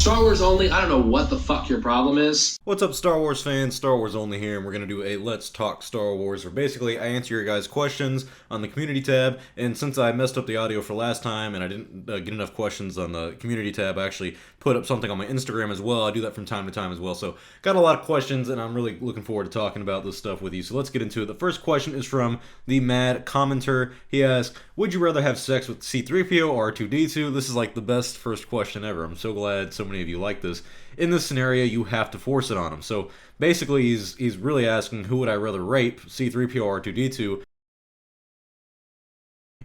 Star Wars only, I don't know what the fuck your problem is. What's up, Star Wars fans? Star Wars Only here, and we're going to do a Let's Talk Star Wars, where basically I answer your guys' questions on the community tab, and since I messed up the audio for last time and I didn't get enough questions on the community tab, I actually put up something on my Instagram as well. I do that from time to time as well, so got a lot of questions, and I'm really looking forward to talking about this stuff with you, so let's get into it. The first question is from the Mad Commenter. He asks, would you rather have sex with C-3PO or R2-D2? This is like the best first question ever. I'm so glad so many of you like this. In this scenario, you have to force it on him. So basically, he's really asking, who would I rather rape, C-3PO or R2-D2?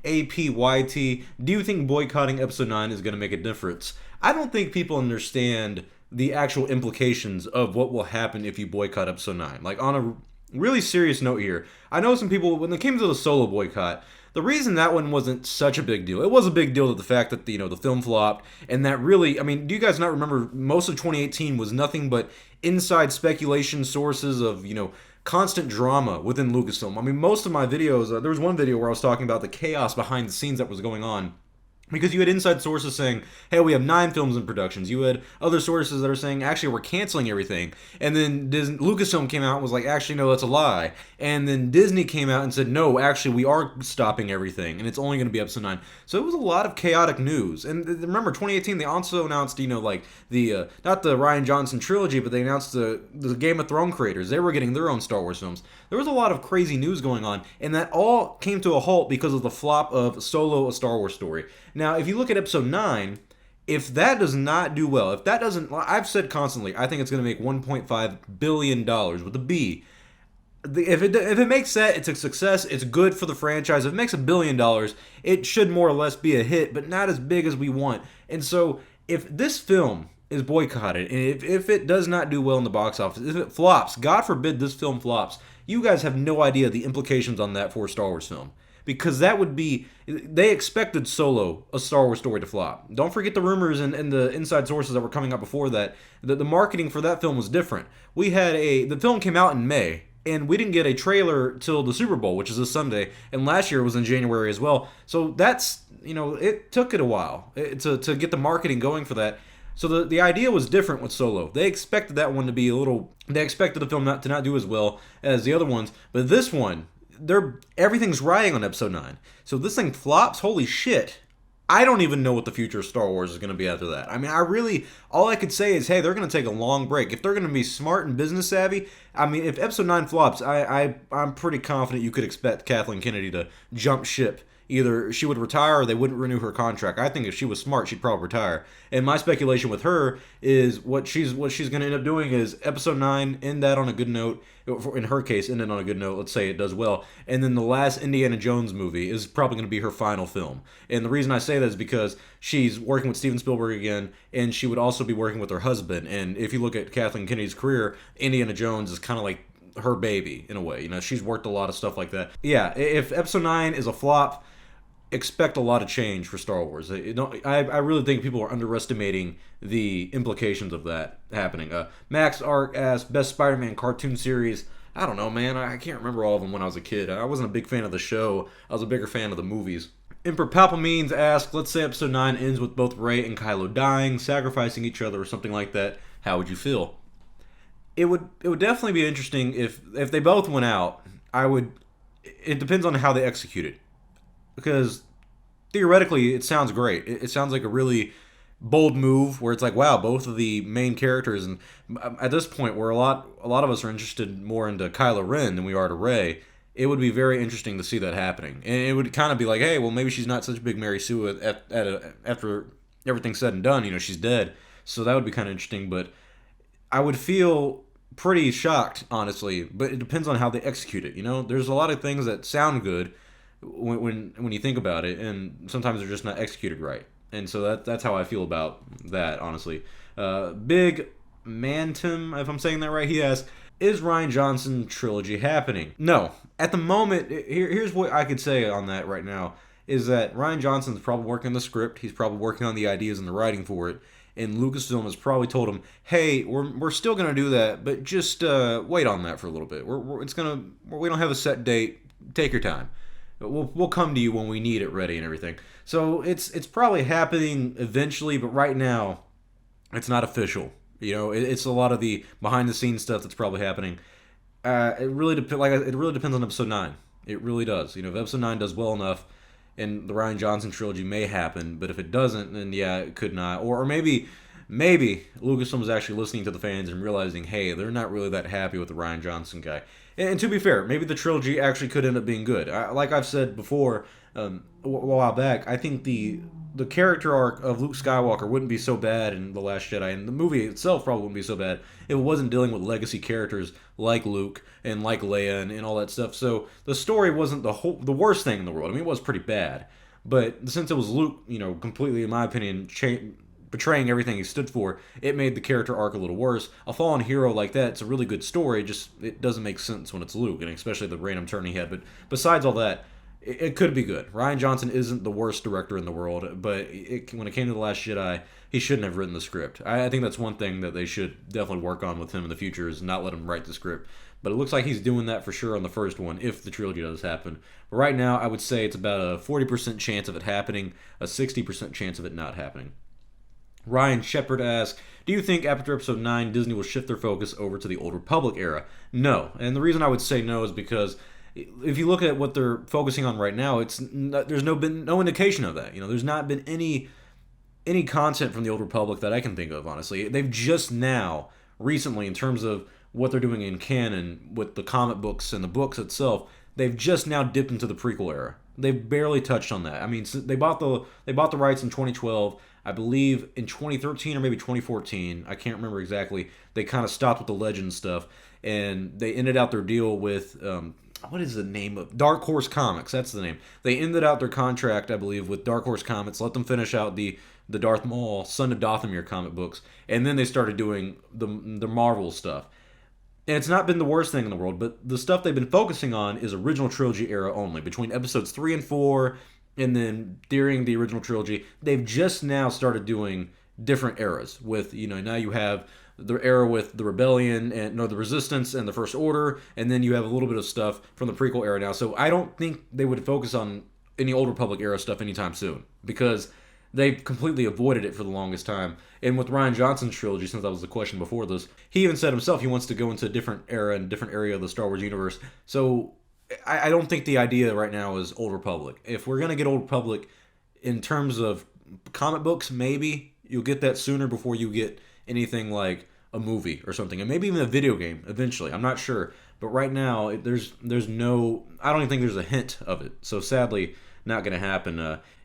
APYT, do you think boycotting Episode 9 is going to make a difference? I don't think people understand the actual implications of what will happen if you boycott Episode 9. Like, on a really serious note here, I know some people, when it came to the Solo boycott, the reason that one wasn't such a big deal, it was a big deal that the fact that, the film flopped, and that really, I mean, do you guys not remember, most of 2018 was nothing but inside speculation sources of, constant drama within Lucasfilm. I mean, most of my videos, there was one video where I was talking about the chaos behind the scenes that was going on. Because you had inside sources saying, hey, we have 9 films in productions. You had other sources that are saying, actually, we're canceling everything. And then Lucasfilm came out and was like, actually, no, that's a lie. And then Disney came out and said, no, actually, we are stopping everything. And it's only going to be Episode 9. So it was a lot of chaotic news. And remember, 2018, they also announced, not the Rian Johnson trilogy, but they announced the Game of Thrones creators. They were getting their own Star Wars films. There was a lot of crazy news going on. And that all came to a halt because of the flop of Solo, a Star Wars story. Now, if you look at Episode 9, if that does not do well, if that doesn't, I've said constantly, I think it's going to make $1.5 billion with a B. If it makes that, it's a success, it's good for the franchise. If it makes $1 billion, it should more or less be a hit, but not as big as we want. And so, if this film is boycotted, and if it does not do well in the box office, if it flops, God forbid this film flops, you guys have no idea the implications on that for a Star Wars film. Because that would be, they expected Solo, a Star Wars story, to flop. Don't forget the rumors and the inside sources that were coming out before that. The marketing for that film was different. The film came out in May, and we didn't get a trailer till the Super Bowl, which is this Sunday, and last year was in January as well. So that's, it took it a while to get the marketing going for that. So the idea was different with Solo. They expected that one to be they expected the film to not do as well as the other ones, but this one, everything's riding on Episode 9. So if this thing flops, holy shit. I don't even know what the future of Star Wars is going to be after that. I mean, all I could say is, hey, they're going to take a long break. If they're going to be smart and business savvy, I mean, if Episode 9 flops, I'm pretty confident you could expect Kathleen Kennedy to jump ship. Either she would retire or they wouldn't renew her contract. I think if she was smart, she'd probably retire. And my speculation with her is what she's going to end up doing is Episode 9, end that on a good note. In her case, end it on a good note. Let's say it does well. And then the last Indiana Jones movie is probably going to be her final film. And the reason I say that is because she's working with Steven Spielberg again, and she would also be working with her husband. And if you look at Kathleen Kennedy's career, Indiana Jones is kind of like her baby in a way. She's worked a lot of stuff like that. Yeah, if Episode 9 is a flop, expect a lot of change for Star Wars. I really think people are underestimating the implications of that happening. Max Ark asks, best Spider-Man cartoon series. I don't know, man. I can't remember all of them when I was a kid. I wasn't a big fan of the show. I was a bigger fan of the movies. Emperor Palpamines asks, let's say Episode 9 ends with both Rey and Kylo dying, sacrificing each other or something like that. How would you feel? It would definitely be interesting if they both went out. It depends on how they execute it. Because theoretically, it sounds great. It sounds like a really bold move where it's like, wow, both of the main characters, and at this point, where a lot of us are interested more into Kylo Ren than we are to Rey, it would be very interesting to see that happening. And it would kind of be like, hey, well, maybe she's not such a big Mary Sue after everything's said and done. She's dead. So that would be kind of interesting. But I would feel pretty shocked, honestly. But it depends on how they execute it. There's a lot of things that sound good when you think about it, and sometimes they're just not executed right. And so that's how I feel about that, honestly. Big Mantum, if I'm saying that right, he asks, is Rian Johnson trilogy happening? No. At the moment, here's what I could say on that right now, is that Rian Johnson's probably working on the script, he's probably working on the ideas and the writing for it, and Lucasfilm has probably told him, hey, we're still going to do that, but just wait on that for a little bit. We don't have a set date. Take your time. We'll come to you when we need it ready and everything. So it's probably happening eventually, but right now, It's not official. It's a lot of the behind the scenes stuff that's probably happening. It really it really depends on episode 9. It really does. If episode 9 does well enough, and the Rian Johnson trilogy may happen, but if it doesn't, then yeah, it could not. Or maybe Lucasfilm was actually listening to the fans and realizing, hey, they're not really that happy with the Rian Johnson guy. And to be fair, maybe the trilogy actually could end up being good. Like I've said before, a while back, I think the character arc of Luke Skywalker wouldn't be so bad in The Last Jedi, and the movie itself probably wouldn't be so bad if it wasn't dealing with legacy characters like Luke and like Leia and all that stuff. So the story wasn't the worst thing in the world. I mean, it was pretty bad, but since it was Luke, completely, in my opinion, betraying everything he stood for, it made the character arc a little worse. A fallen hero like that, it's a really good story, just it doesn't make sense when it's Luke, and especially the random turn he had. But besides all that, it could be good. Rian Johnson isn't the worst director in the world, but when it came to The Last Jedi, he shouldn't have written the script. I think that's one thing that they should definitely work on with him in the future, is not let him write the script. But it looks like he's doing that for sure on the first one, if the trilogy does happen. But right now, I would say it's about a 40% chance of it happening, a 60% chance of it not happening. Ryan Shepard asks, do you think after episode 9 Disney will shift their focus over to the Old Republic era? No. And the reason I would say no is because if you look at what they're focusing on right now, there's been no indication of that. There's not been any content from the Old Republic that I can think of, honestly. They've just now, recently, in terms of what they're doing in canon with the comic books and the books itself, they've just now dipped into the prequel era. They've barely touched on that. I mean, they bought the rights in 2012. I believe in 2013 or maybe 2014, I can't remember exactly, they kind of stopped with the Legend stuff, and they ended out their deal with, what is the name of, Dark Horse Comics, that's the name. They ended out their contract, I believe, with Dark Horse Comics, let them finish out the Darth Maul, Son of Dathomir comic books, and then they started doing the Marvel stuff. And it's not been the worst thing in the world, but the stuff they've been focusing on is original trilogy era only, between episodes 3 and 4, and then during the original trilogy, they've just now started doing different eras with, now you have the era with the Rebellion and the Resistance and the First Order, and then you have a little bit of stuff from the prequel era now. So I don't think they would focus on any Old Republic era stuff anytime soon, because they've completely avoided it for the longest time. And with Rian Johnson's trilogy, since that was the question before this, he even said himself he wants to go into a different era and different area of the Star Wars universe. So I don't think the idea right now is Old Republic. If we're going to get Old Republic in terms of comic books, maybe you'll get that sooner before you get anything like a movie or something. And maybe even a video game eventually. I'm not sure. But right now, there's no... I don't even think there's a hint of it. So sadly, not going to happen.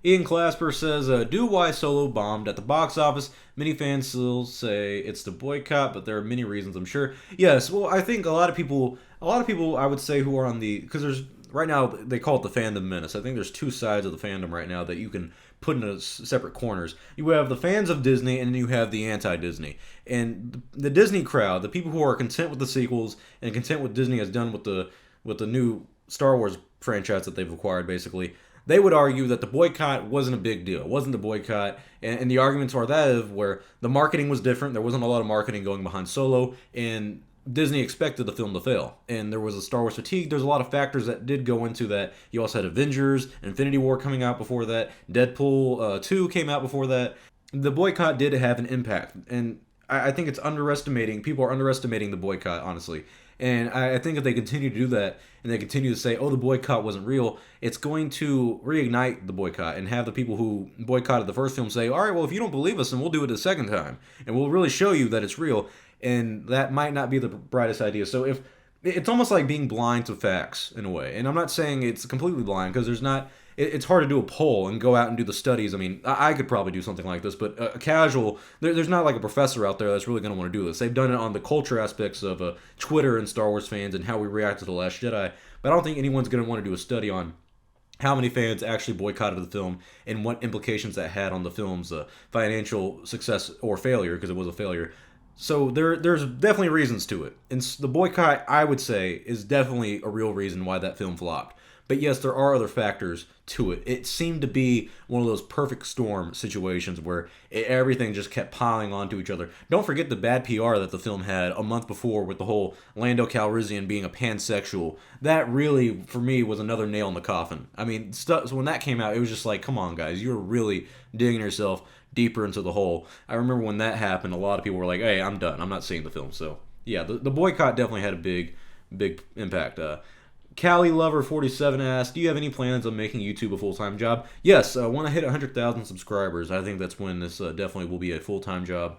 Ian Clasper says, due why Solo bombed at the box office. Many fans still say it's the boycott, but there are many reasons, I'm sure. Yes, well, I think a lot of people I would say who are on the... Because there's... Right now, they call it the fandom menace. I think there's two sides of the fandom right now that you can put into separate corners. You have the fans of Disney, and then you have the anti-Disney. And the Disney crowd, the people who are content with the sequels and content with Disney has done with the new Star Wars franchise that they've acquired, basically, they would argue that the boycott wasn't a big deal. It wasn't the boycott. And the arguments are that of where the marketing was different. There wasn't a lot of marketing going behind Solo, and Disney expected the film to fail, and there was a Star Wars fatigue. There's a lot of factors that did go into that. You also had Avengers, Infinity War coming out before that, Deadpool 2 came out before that. The boycott did have an impact, and I think it's underestimating. People are underestimating the boycott, honestly. And I think if they continue to do that, and they continue to say, oh, the boycott wasn't real, it's going to reignite the boycott and have the people who boycotted the first film say, all right, well, if you don't believe us, then we'll do it a second time, and we'll really show you that it's real. And that might not be the brightest idea. So if it's almost like being blind to facts in a way. And I'm not saying it's completely blind, because there's not... It's hard to do a poll and go out and do the studies. I mean, I could probably do something like this, but a casual... There's not like a professor out there that's really going to want to do this. They've done it on the culture aspects of Twitter and Star Wars fans and how we react to The Last Jedi. But I don't think anyone's going to want to do a study on how many fans actually boycotted the film and what implications that had on the film's financial success or failure, because it was a failure. So there's definitely reasons to it. And the boycott, I would say, is definitely a real reason why that film flopped. But yes, there are other factors to it. It seemed to be one of those perfect storm situations where everything just kept piling onto each other. Don't forget the bad PR that the film had a month before with the whole Lando Calrissian being a pansexual. That really, for me, was another nail in the coffin. I mean, so when that came out, it was just like, come on, guys, you're really digging yourself deeper into the whole. I remember when that happened, a lot of people were like, hey, I'm done. I'm not seeing the film. So, yeah, the boycott definitely had a big impact. Cali Lover 47 asked, do you have any plans on making YouTube a full-time job? Yes, when I hit 100,000 subscribers, I think that's when this definitely will be a full-time job.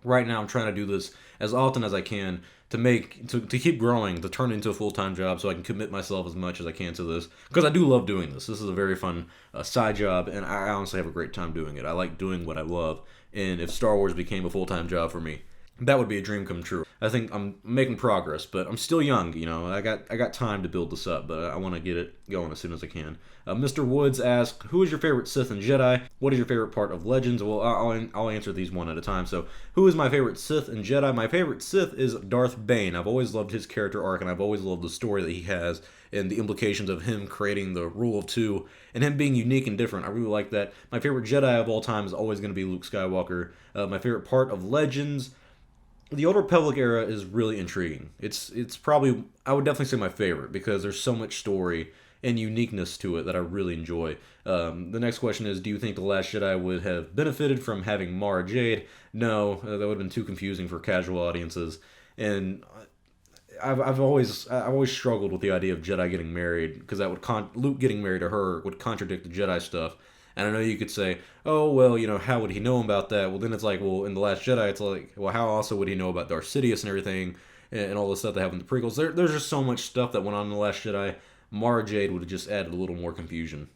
Right now, I'm trying to do this as often as I can to keep growing, to turn it into a full-time job so I can commit myself as much as I can to this. Because I do love doing this. This is a very fun side job, and I honestly have a great time doing it. I like doing what I love, and if Star Wars became a full-time job for me, that would be a dream come true. I think I'm making progress, but I'm still young, you know. I got time to build this up, but I want to get it going as soon as I can. Mr. Woods asked, who is your favorite Sith and Jedi? What is your favorite part of Legends? Well, I'll answer these one at a time. So, who is my favorite Sith and Jedi? My favorite Sith is Darth Bane. I've always loved his character arc, and I've always loved the story that he has and the implications of him creating the Rule of Two and him being unique and different. I really like that. My favorite Jedi of all time is always going to be Luke Skywalker. My favorite part of Legends, the Old Republic era, is really intriguing. It's probably, I would definitely say, my favorite because there's so much story and uniqueness to it that I really enjoy. The next question is, do you think The Last Jedi would have benefited from having Mara Jade? No, that would have been too confusing for casual audiences. And I've always struggled with the idea of Jedi getting married because that would Luke getting married to her would contradict the Jedi stuff. And I know you could say, oh, well, you know, how would he know about that? Well, then it's like, well, in The Last Jedi, it's like, well, how also would he know about Darth Sidious and everything and all the stuff that happened in the prequels? There's just so much stuff that went on in The Last Jedi. Mara Jade would have just added a little more confusion.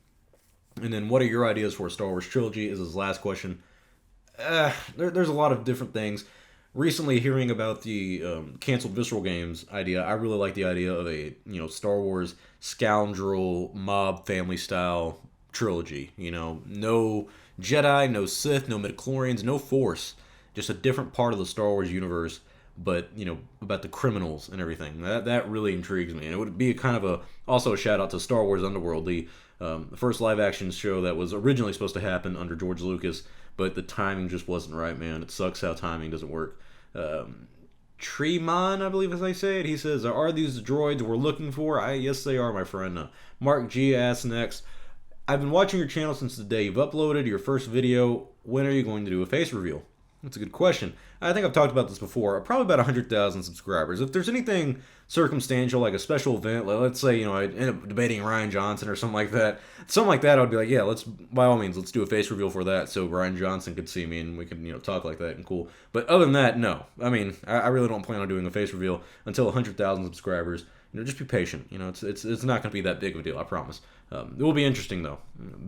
And then, what are your ideas for a Star Wars trilogy is his last question. There's a lot of different things. Recently, hearing about the canceled Visceral Games idea, I really like the idea of a Star Wars scoundrel mob family style trilogy. No Jedi, no Sith, no midichlorians, no Force, just a different part of the Star Wars universe, but about the criminals and everything. That really intrigues me, and it would be also a shout out to Star Wars Underworld, the first live action show that was originally supposed to happen under George Lucas, but the timing just wasn't right, man. It sucks how timing doesn't work. Treemon, I believe as I say it, he says, are these droids we're looking for? Yes, they are, my friend. Mark G asks next, I've been watching your channel since the day you've uploaded your first video. When are you going to do a face reveal? That's a good question. I think I've talked about this before. Probably about 100,000 subscribers. If there's anything circumstantial, like a special event, let's say, I end up debating Rian Johnson or something like that. Something like that, I would be like, yeah, by all means, let's do a face reveal for that so Rian Johnson could see me and we could, talk like that and cool. But other than that, no. I mean, I really don't plan on doing a face reveal until 100,000 subscribers. Just be patient. It's not going to be that big of a deal, I promise. It will be interesting, though.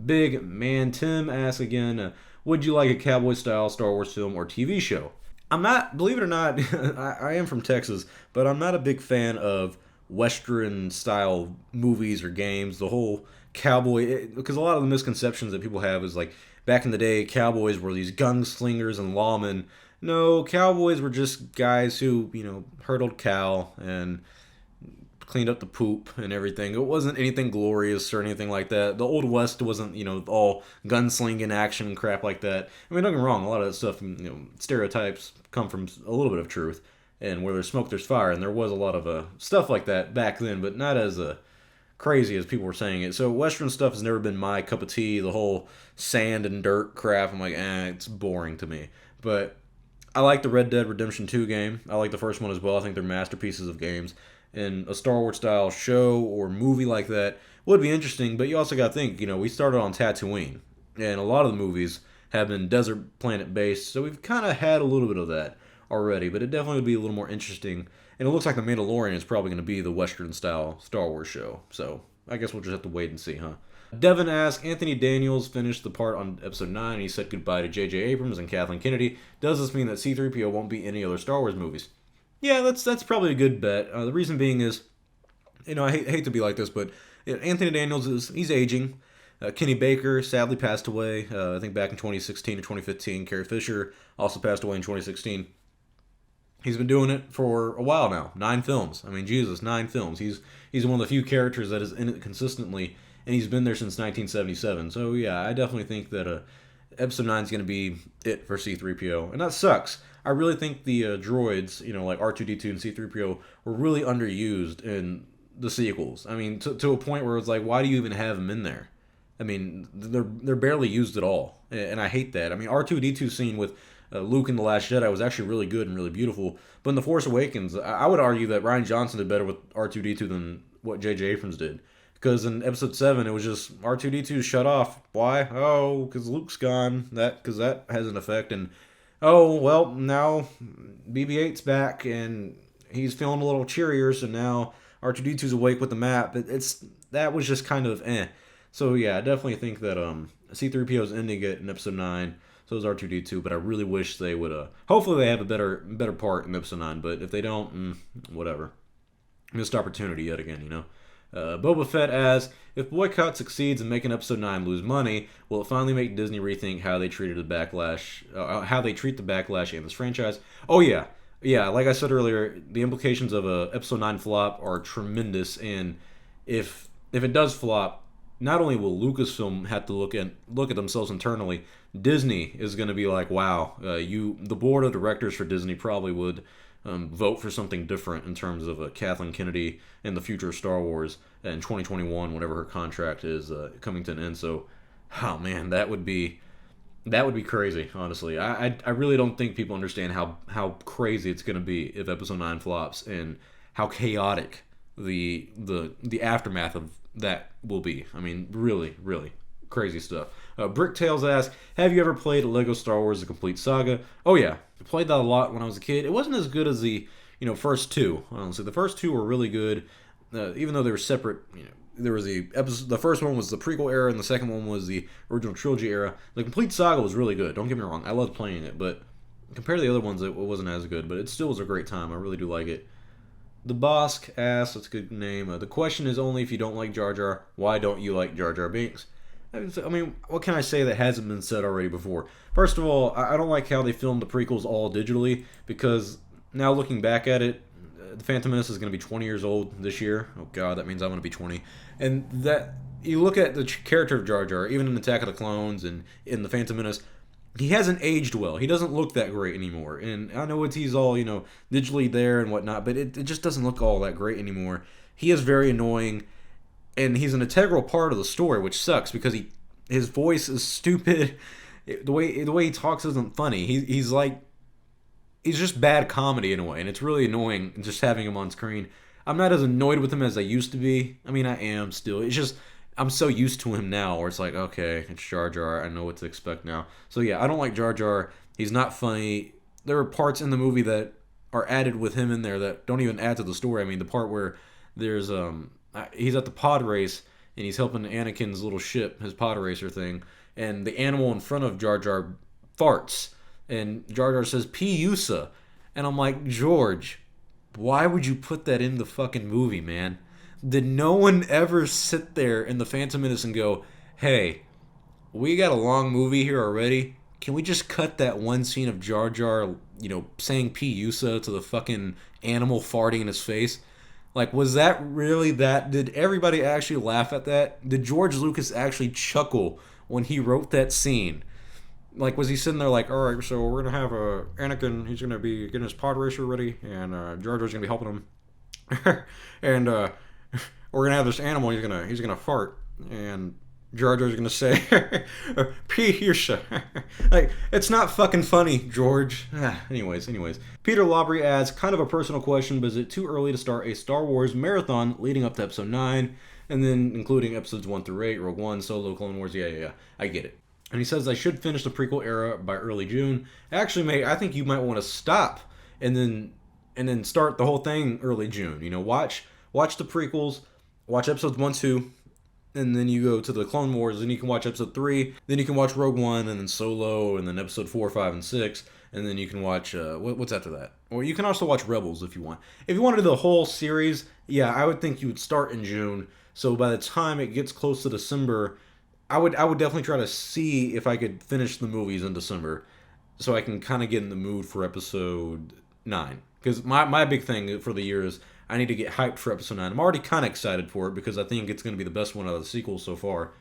Big Man Tim asks again, would you like a cowboy-style Star Wars film or TV show? I'm not, believe it or not, I am from Texas, but I'm not a big fan of Western-style movies or games. The whole cowboy, because a lot of the misconceptions that people have is like, back in the day, cowboys were these gunslingers and lawmen. No, cowboys were just guys who, herdled cow and cleaned up the poop and everything. It wasn't anything glorious or anything like that. The Old West wasn't, all gunslinging action and crap like that. I mean, don't get me wrong, a lot of that stuff, stereotypes come from a little bit of truth. And where there's smoke, there's fire. And there was a lot of stuff like that back then, but not as crazy as people were saying it. So Western stuff has never been my cup of tea. The whole sand and dirt crap, I'm like, it's boring to me. But I like the Red Dead Redemption 2 game. I like the first one as well. I think they're masterpieces of games. And a Star Wars style show or movie like that would be interesting, but you also got to think, we started on Tatooine, and a lot of the movies have been desert planet based, so we've kind of had a little bit of that already, but it definitely would be a little more interesting, and it looks like The Mandalorian is probably going to be the Western style Star Wars show, so I guess we'll just have to wait and see, huh? Devin asks, Anthony Daniels finished the part on episode 9, and he said goodbye to J.J. Abrams and Kathleen Kennedy. Does this mean that C-3PO won't be any other Star Wars movies? Yeah, that's probably a good bet. The reason being is, I hate to be like this, but Anthony Daniels he's aging. Kenny Baker sadly passed away. I think back in 2016 or 2015. Carrie Fisher also passed away in 2016. He's been doing it for a while now. 9 films. I mean, Jesus, 9 films. He's one of the few characters that is in it consistently, and he's been there since 1977. So yeah, I definitely think that episode 9 is going to be it for C-3PO, and that sucks. I really think the droids, like R2-D2 and C-3PO, were really underused in the sequels. I mean, to a point where it's like, why do you even have them in there? I mean, they're barely used at all, and I hate that. I mean, R2D2 scene with Luke in The Last Jedi was actually really good and really beautiful. But in The Force Awakens, I would argue that Rian Johnson did better with R2D2 than what J.J. Abrams did. Because in Episode 7, it was just R2D2 shut off. Why? Oh, because Luke's gone. Because that has an effect. And, oh, well, now BB-8's back, and he's feeling a little cheerier, so now R2D2's awake with the map. That was just kind of eh. So yeah, I definitely think that C-3PO's ending it in Episode 9. So is R2D2, but I really wish they would. Hopefully they have a better part in Episode 9. But if they don't, whatever. Missed opportunity yet again, you know. Boba Fett asks, if Boycott succeeds in making Episode 9 lose money, will it finally make Disney rethink how they treated the backlash, how they treat the backlash in this franchise? Oh yeah, yeah. Like I said earlier, the implications of a Episode 9 flop are tremendous, and if it does flop, not only will Lucasfilm have to look at themselves internally, Disney is going to be like, wow, the board of directors for Disney probably would vote for something different in terms of Kathleen Kennedy and the future of Star Wars in 2021, whenever her contract is coming to an end. So, oh man, that would be crazy. Honestly, I really don't think people understand how crazy it's going to be if Episode 9 flops, and how chaotic the aftermath of that will be. I mean, really, really crazy stuff. Bricktails asks, have you ever played Lego Star Wars: The Complete Saga? Oh yeah, I played that a lot when I was a kid. It wasn't as good as the first two. Honestly, the first two were really good, even though they were separate. There was the first one was the prequel era, and the second one was the original trilogy era. The Complete Saga was really good. Don't get me wrong, I loved playing it, but compared to the other ones, it wasn't as good. But it still was a great time. I really do like it. The Bosk asks, that's a good name. The question is only if you don't like Jar Jar, why don't you like JarJar Binks? I mean, what can I say that hasn't been said already before? First of all, I don't like how they filmed the prequels all digitally, because now looking back at it, The Phantom Menace is going to be 20 years old this year. Oh god, that means I'm going to be 20. And that, you look at the character of Jar Jar, even in Attack of the Clones and in The Phantom Menace, he hasn't aged well. He doesn't look that great anymore. And I know he's all, digitally there and whatnot, but it just doesn't look all that great anymore. He is very annoying, and he's an integral part of the story, which sucks because his voice is stupid. The way he talks isn't funny. He's just bad comedy in a way, and it's really annoying just having him on screen. I'm not as annoyed with him as I used to be. I mean, I am still. It's just I'm so used to him now, where it's like, okay, it's Jar Jar. I know what to expect now. So yeah, I don't like Jar Jar. He's not funny. There are parts in the movie that are added with him in there that don't even add to the story. I mean, the part where there's he's at the pod race and he's helping Anakin's little ship, his pod racer thing, and the animal in front of Jar Jar farts, and Jar Jar says "P-Usa," and I'm like, George, why would you put that in the fucking movie, man? Did no one ever sit there in The Phantom Menace and go, hey, we got a long movie here already. Can we just cut that one scene of Jar Jar, saying P-Usa to the fucking animal farting in his face? Like, was that really that? Did everybody actually laugh at that? Did George Lucas actually chuckle when he wrote that scene? Like, was he sitting there like, all right, so we're going to have Anakin, he's going to be getting his pod racer ready, and Jar Jar's going to be helping him. And we're going to have this animal, he's going to fart, and Jar Jar's going to say, P-Usa. Like, it's not fucking funny, George. Anyways. Peter Labrie adds, kind of a personal question, but is it too early to start a Star Wars marathon leading up to Episode 9, and then including Episodes 1 through 8, Rogue One, Solo, Clone Wars? Yeah, I get it. And he says, I should finish the prequel era by early June. Actually, mate, I think you might want to stop and then start the whole thing early June. Watch the prequels, watch Episodes 1, 2, and then you go to the Clone Wars, then you can watch Episode 3, then you can watch Rogue One, and then Solo, and then Episode 4, 5, and 6, and then you can watch, what's after that? Or you can also watch Rebels if you want. If you want to do the whole series, yeah, I would think you would start in June, so by the time it gets close to December, I would definitely try to see if I could finish the movies in December, so I can kind of get in the mood for Episode 9. Because my big thing for the year is I need to get hyped for Episode 9. I'm already kind of excited for it because I think it's going to be the best one out of the sequels so far.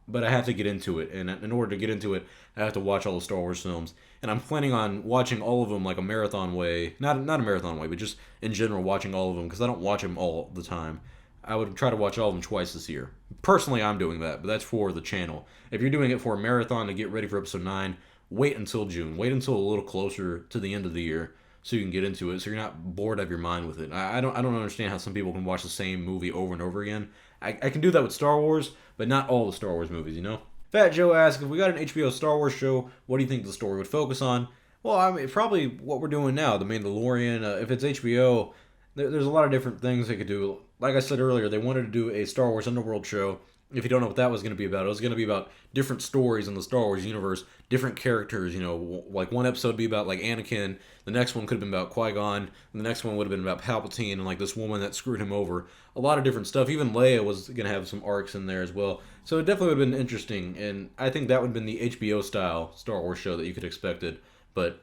But I have to get into it, and in order to get into it, I have to watch all the Star Wars films. And I'm planning on watching all of them like a marathon way. Not a marathon way, but just in general watching all of them, because I don't watch them all the time. I would try to watch all of them twice this year. Personally, I'm doing that, but that's for the channel. If you're doing it for a marathon to get ready for episode 9, wait until June. Wait until a little closer to the end of the year so you can get into it, so you're not bored out of your mind with it. I don't understand how some people can watch the same movie over and over again. I can do that with Star Wars, but not all the Star Wars movies, you know? Fat Joe asks, if we got an HBO Star Wars show, what do you think the story would focus on? Well, I mean, probably what we're doing now, The Mandalorian. If it's HBO, there's a lot of different things they could do. Like I said earlier, they wanted to do a Star Wars Underworld show. If you don't know what that was going to be about, it was going to be about different stories in the Star Wars universe, different characters. You know, like one episode would be about like Anakin, the next one could have been about Qui-Gon, and the next one would have been about Palpatine and like this woman that screwed him over. A lot of different stuff. Even Leia was going to have some arcs in there as well. So it definitely would have been interesting, and I think that would have been the HBO style Star Wars show that you could have expected. But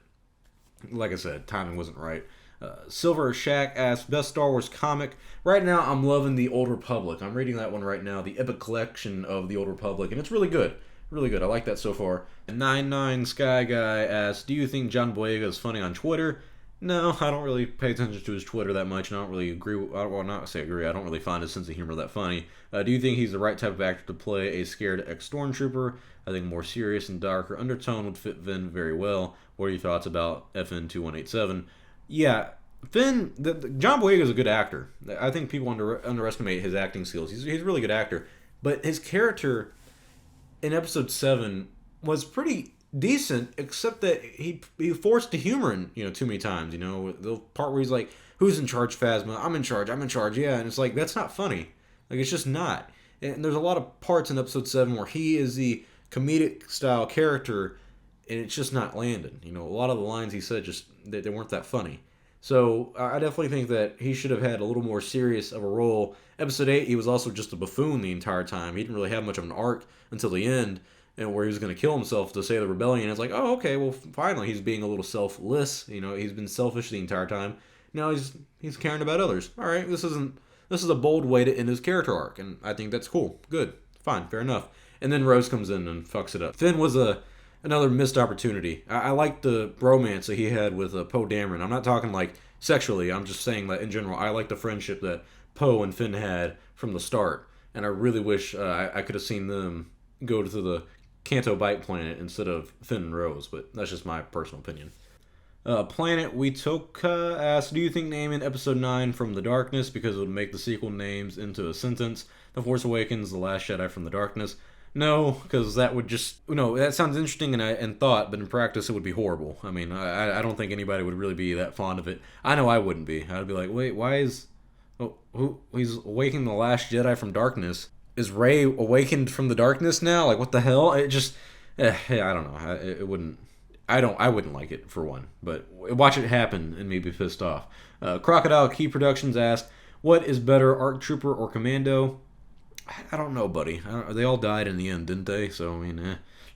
like I said, timing wasn't right. Silver Shack asks, best Star Wars comic. Right now, I'm loving The Old Republic. I'm reading that one right now, the epic collection of The Old Republic, and it's really good. Really good. I like that so far. 99 Sky Guy asks, do you think John Boyega is funny on Twitter? No, I don't really pay attention to his Twitter that much, and I don't really agree. Well, not say agree. I don't really find his sense of humor that funny. Do you think he's the right type of actor to play a scared ex-stormtrooper? I think more serious and darker undertone would fit Finn very well. What are your thoughts about FN 2187? Yeah, Finn, John Boyega is a good actor. I think people underestimate his acting skills. He's a really good actor. But his character in episode 7 was pretty decent, except that he forced the humor in, too many times. The part where he's like, who's in charge, Phasma? I'm in charge, yeah. And it's like, that's not funny. Like, it's just not. And there's a lot of parts in episode 7 where he is the comedic style character, and it's just not landing. A lot of the lines he said just they weren't that funny. So I definitely think that he should have had a little more serious of a role. Episode 8, he was also just a buffoon the entire time. He didn't really have much of an arc until the end, and where he was going to kill himself to save the rebellion. It's like, oh, okay, well, finally he's being a little selfless. He's been selfish the entire time. Now he's caring about others. All right, this is a bold way to end his character arc, and I think that's cool. Good, fine, fair enough. And then Rose comes in and fucks it up. Finn was another missed opportunity. I like the bromance that he had with Poe Dameron. I'm not talking like sexually. I'm just saying that in general, I like the friendship that Poe and Finn had from the start. And I really wish I could have seen them go to the Canto Bight planet instead of Finn and Rose. But that's just my personal opinion. Planet We Took asks, do you think naming episode 9 From the Darkness because it would make the sequel names into a sentence? The Force Awakens, The Last Jedi From the Darkness. No, because that would just, that sounds interesting in thought, but in practice it would be horrible. I mean, I don't think anybody would really be that fond of it. I know I wouldn't be. I'd be like, wait, why is, he's awakening the last Jedi from darkness. Is Rey awakened from the darkness now? Like, what the hell? It just, I don't know. It wouldn't, I wouldn't like it, for one. But watch it happen and me be pissed off. Crocodile Key Productions asked, what is better, ARC Trooper or Commando? I don't know, buddy. They all died in the end, didn't they? So, I mean,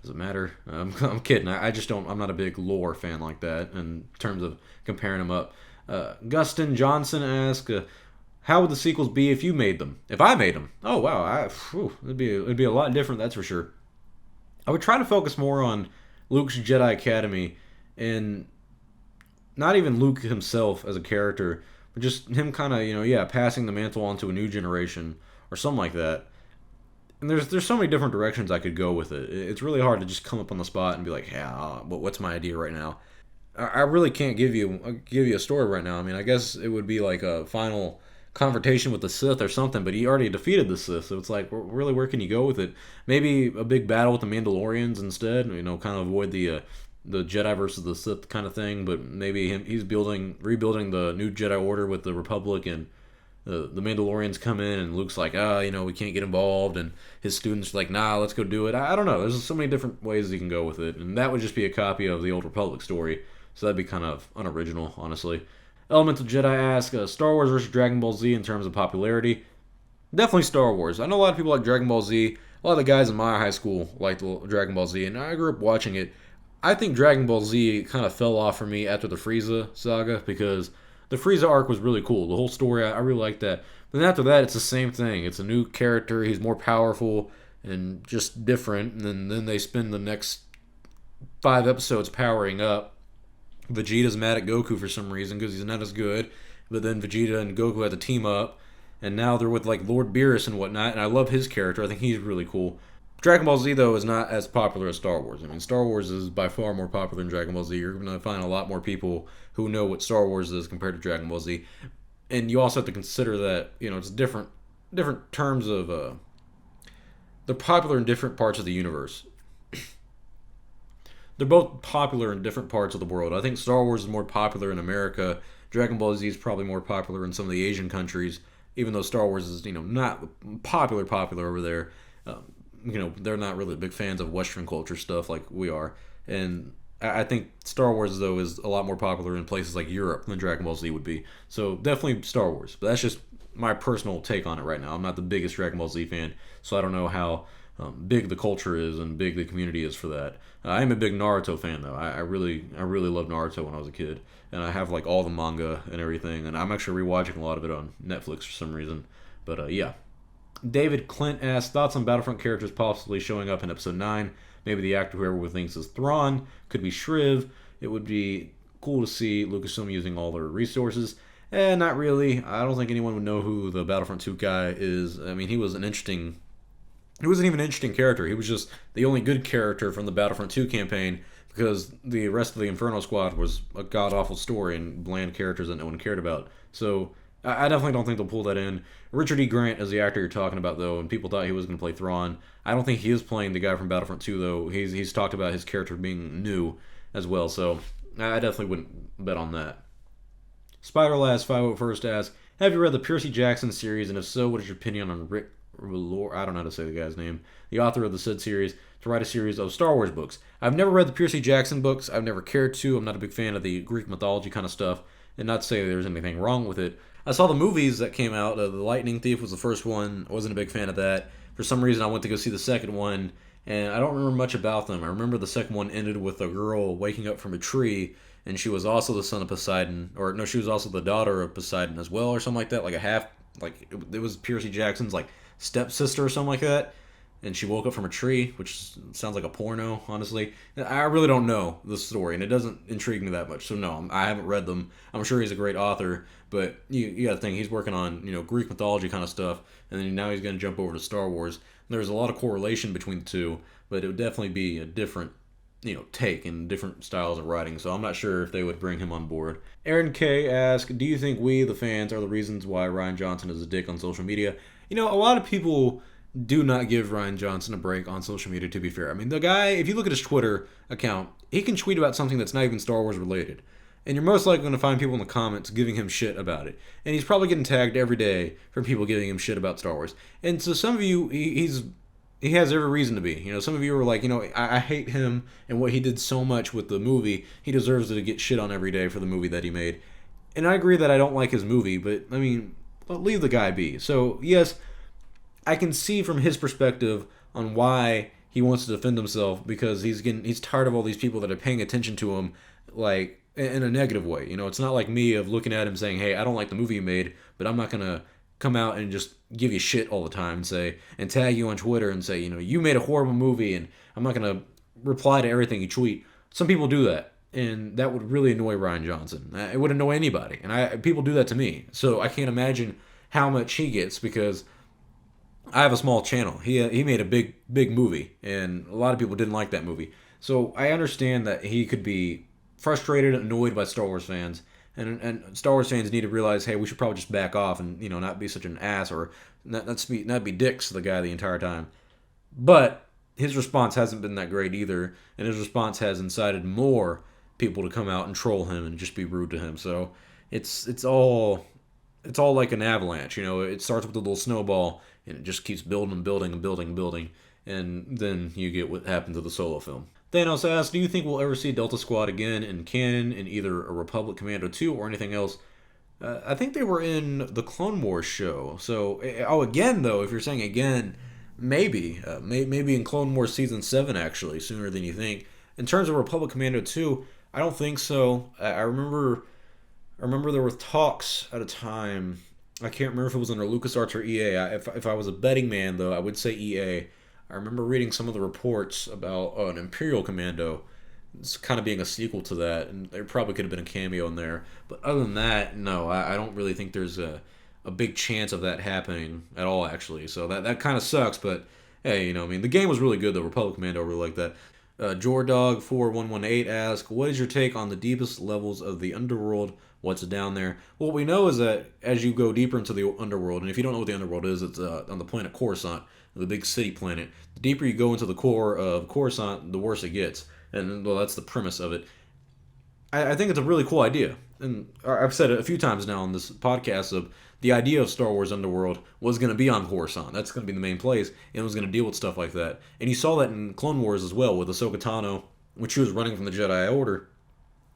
does it matter? I'm kidding. I just don't. I'm not a big lore fan like that in terms of comparing them up. Gustin Johnson asked, how would the sequels be if you made them? If I made them? Oh, wow. It'd be a lot different, that's for sure. I would try to focus more on Luke's Jedi Academy and not even Luke himself as a character, but just him kind of, passing the mantle on to a new generation or something like that. And there's so many different directions I could go with it. It's really hard to just come up on the spot and be like, yeah, what's my idea right now? I really can't give you a story right now. I mean, I guess it would be like a final confrontation with the Sith or something, but he already defeated the Sith, so it's like, really, where can you go with it? Maybe a big battle with the Mandalorians instead, kind of avoid the Jedi versus the Sith kind of thing, but maybe he's rebuilding the new Jedi Order with the Republic, and the Mandalorians come in, and Luke's like, we can't get involved, and his students are like, nah, let's go do it. I don't know. There's so many different ways you can go with it, and that would just be a copy of the Old Republic story, so that'd be kind of unoriginal, honestly. Elemental Jedi asks, Star Wars versus Dragon Ball Z in terms of popularity. Definitely Star Wars. I know a lot of people like Dragon Ball Z. A lot of the guys in my high school liked Dragon Ball Z, and I grew up watching it. I think Dragon Ball Z kind of fell off for me after the Frieza saga, because the Frieza arc was really cool. The whole story, I really liked that. But then after that, it's the same thing. It's a new character. He's more powerful and just different. And then they spend the next 5 episodes powering up. Vegeta's mad at Goku for some reason because he's not as good. But then Vegeta and Goku had to team up. and now they're with like Lord Beerus and whatnot, and I love his character. I think he's really cool. Dragon Ball Z, though, is not as popular as Star Wars. I mean, Star Wars is by far more popular than Dragon Ball Z. You're going to find a lot more people who know what Star Wars is compared to Dragon Ball Z. And you also have to consider that, it's different terms of... they're popular in different parts of the universe. They're both popular in different parts of the world. I think Star Wars is more popular in America. Dragon Ball Z is probably more popular in some of the Asian countries, even though Star Wars is, not popular over there. They're not really big fans of Western culture stuff like we are. And I think Star Wars, though, is a lot more popular in places like Europe than Dragon Ball Z would be. So definitely Star Wars. But that's just my personal take on it right now. I'm not the biggest Dragon Ball Z fan, so I don't know how big the culture is and big the community is for that. I am a big Naruto fan, though. I really loved Naruto when I was a kid. And I have, like, all the manga and everything. And I'm actually rewatching a lot of it on Netflix for some reason. But, yeah. David Clint asks, thoughts on Battlefront characters possibly showing up in Episode 9. Maybe the actor whoever thinks is Thrawn. Could be Shriv. It would be cool to see Lucasfilm using all their resources. Not really. I don't think anyone would know who the Battlefront 2 guy is. I mean, he wasn't even an interesting character. He was just the only good character from the Battlefront 2 campaign because the rest of the Inferno Squad was a god-awful story and bland characters that no one cared about. So I definitely don't think they'll pull that in. Richard E. Grant is the actor you're talking about, though, and people thought he was going to play Thrawn. I don't think he is playing the guy from Battlefront 2, though. He's talked about his character being new as well, so I definitely wouldn't bet on that. Spider-Last 501st asks, have you read the Percy Jackson series, and if so, what is your opinion on Rick Rillor? I don't know how to say the guy's name. The author of the said series, to write a series of Star Wars books. I've never read the Percy Jackson books. I've never cared to. I'm not a big fan of the Greek mythology kind of stuff, and not to say there's anything wrong with it. I saw the movies that came out. The Lightning Thief was the first one. I wasn't a big fan of that. For some reason, I went to go see the second one, and I don't remember much about them. I remember the second one ended with a girl waking up from a tree, and she was also the son of Poseidon. Or, no, she was also the daughter of Poseidon as well, or something like that. It was Percy Jackson's, stepsister or something like that. And she woke up from a tree, which sounds like a porno, honestly. I really don't know the story, and it doesn't intrigue me that much. So no, I haven't read them. I'm sure he's a great author, but you got to think he's working on Greek mythology kind of stuff, and then now he's going to jump over to Star Wars. There's a lot of correlation between the two, but it would definitely be a different take and different styles of writing. So I'm not sure if they would bring him on board. Aaron K asks, do you think we, the fans, are the reasons why Rian Johnson is a dick on social media? A lot of people do not give Rian Johnson a break on social media, to be fair. I mean, the guy, if you look at his Twitter account, he can tweet about something that's not even Star Wars related. And you're most likely going to find people in the comments giving him shit about it. And he's probably getting tagged every day from people giving him shit about Star Wars. And so some of you, he has every reason to be. Some of you are like, I hate him and what he did so much with the movie. He deserves to get shit on every day for the movie that he made. And I agree that I don't like his movie, but, I mean, leave the guy be. So, yes, I can see from his perspective on why he wants to defend himself, because he's tired of all these people that are paying attention to him, in a negative way. It's not like me of looking at him saying, hey, I don't like the movie you made, but I'm not going to come out and just give you shit all the time and tag you on Twitter and say, you made a horrible movie, and I'm not going to reply to everything you tweet. Some people do that, and that would really annoy Rian Johnson. It would annoy anybody, and people do that to me. So I can't imagine how much he gets, because I have a small channel. He made a big movie, and a lot of people didn't like that movie. So I understand that he could be frustrated and annoyed by Star Wars fans, and Star Wars fans need to realize, hey, we should probably just back off and not be such an ass, or not be dicks to the guy the entire time. But his response hasn't been that great either, and his response has incited more people to come out and troll him and just be rude to him. So it's all like an avalanche. It starts with a little snowball, and it just keeps building and building and building and building, and then you get what happened to the Solo film. Thanos asks, do you think we'll ever see Delta Squad again in canon in either a Republic Commando 2 or anything else? I think they were in the Clone Wars show. So, again, though, if you're saying again, maybe. Maybe in Clone Wars Season 7, actually, sooner than you think. In terms of Republic Commando 2, I don't think so. I remember there were talks at a time. I can't remember if it was under LucasArts or EA. If I was a betting man, though, I would say EA. I remember reading some of the reports about an Imperial Commando. It's kind of being a sequel to that, and there probably could have been a cameo in there. But other than that, no, I don't really think there's a a big chance of that happening at all, actually. So that kind of sucks, but hey, I mean, the game was really good, though. Republic Commando, I really like that. Jordog4118 asks, what is your take on the deepest levels of the underworld? What's down there? What we know is that as you go deeper into the underworld, and if you don't know what the underworld is, it's on the planet Coruscant, the big city planet. The deeper you go into the core of Coruscant, the worse it gets. And, well, that's the premise of it. I think it's a really cool idea. And I've said it a few times now on this podcast of the idea of Star Wars Underworld was going to be on Coruscant. That's going to be the main place, and it was going to deal with stuff like that. And you saw that in Clone Wars as well with Ahsoka Tano, when she was running from the Jedi Order.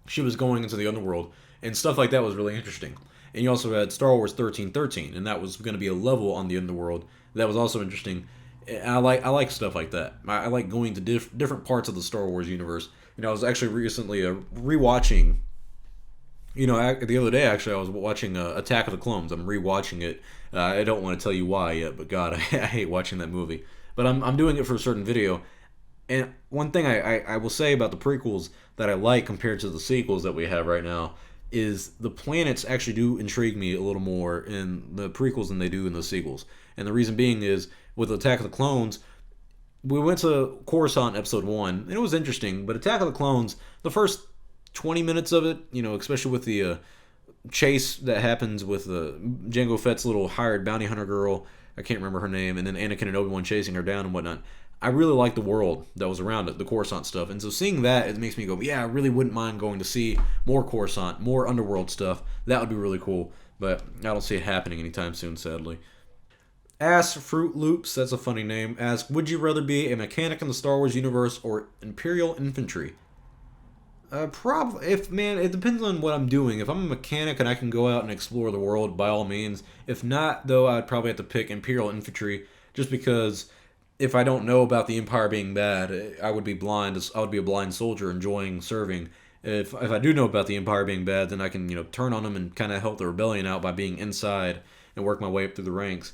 She was going into the Underworld, and stuff like that was really interesting. And you also had Star Wars 1313, and that was going to be a level on the Underworld that was also interesting. And I like stuff like that. I like going to different parts of the Star Wars universe. I was actually recently rewatching. The other day, actually, I was watching Attack of the Clones. I'm rewatching it. I don't want to tell you why yet, but God, I hate watching that movie. But I'm doing it for a certain video. And one thing I will say about the prequels that I like compared to the sequels that we have right now is the planets actually do intrigue me a little more in the prequels than they do in the sequels. And the reason being is, with Attack of the Clones, we went to Coruscant episode 1, and it was interesting, but Attack of the Clones, the first 20 minutes of it, especially with the chase that happens with Jango Fett's little hired bounty hunter girl, I can't remember her name, and then Anakin and Obi-Wan chasing her down and whatnot. I really like the world that was around it, the Coruscant stuff, and so seeing that, it makes me go, yeah, I really wouldn't mind going to see more Coruscant, more underworld stuff. That would be really cool, but I don't see it happening anytime soon, sadly. Ask Fruit Loops, that's a funny name, asks, would you rather be a mechanic in the Star Wars universe or Imperial Infantry? Probably. It depends on what I'm doing. If I'm a mechanic and I can go out and explore the world, by all means. If not, though, I'd probably have to pick Imperial Infantry, just because if I don't know about the Empire being bad, I would be blind. I would be a blind soldier enjoying serving. If I do know about the Empire being bad, then I can turn on them and kind of help the rebellion out by being inside and work my way up through the ranks.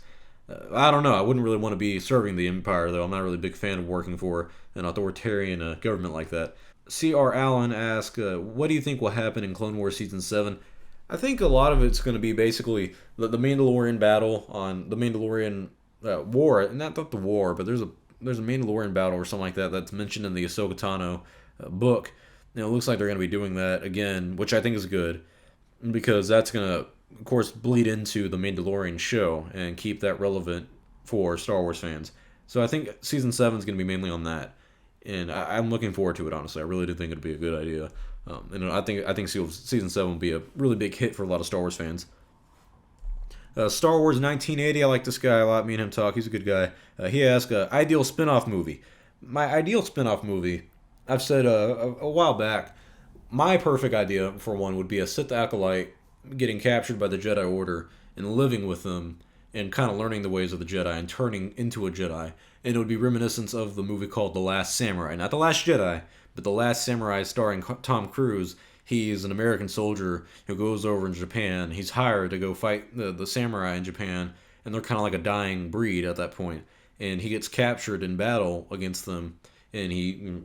I don't know. I wouldn't really want to be serving the Empire, though. I'm not really a big fan of working for an authoritarian government like that. C.R. Allen asks, what do you think will happen in Clone Wars Season 7? I think a lot of it's going to be basically the Mandalorian battle on the Mandalorian war. Not the war, but there's a Mandalorian battle or something like that that's mentioned in the Ahsoka Tano book. It looks like they're going to be doing that again, which I think is good, because that's going to, of course, bleed into the Mandalorian show and keep that relevant for Star Wars fans. So I think Season 7 is going to be mainly on that. And I'm looking forward to it, honestly. I really do think it'd be a good idea. And I think Season 7 will be a really big hit for a lot of Star Wars fans. Star Wars 1980, I like this guy a lot. Me and him talk. He's a good guy. He asked, ideal spin-off movie. My ideal spin-off movie, I've said a while back, my perfect idea for one would be a Sith Acolyte getting captured by the Jedi Order and living with them and kind of learning the ways of the Jedi and turning into a Jedi. And it would be reminiscent of the movie called The Last Samurai. Not The Last Jedi, but The Last Samurai starring Tom Cruise. He's an American soldier who goes over in Japan. He's hired to go fight the samurai in Japan, and they're kind of like a dying breed at that point. And he gets captured in battle against them, and he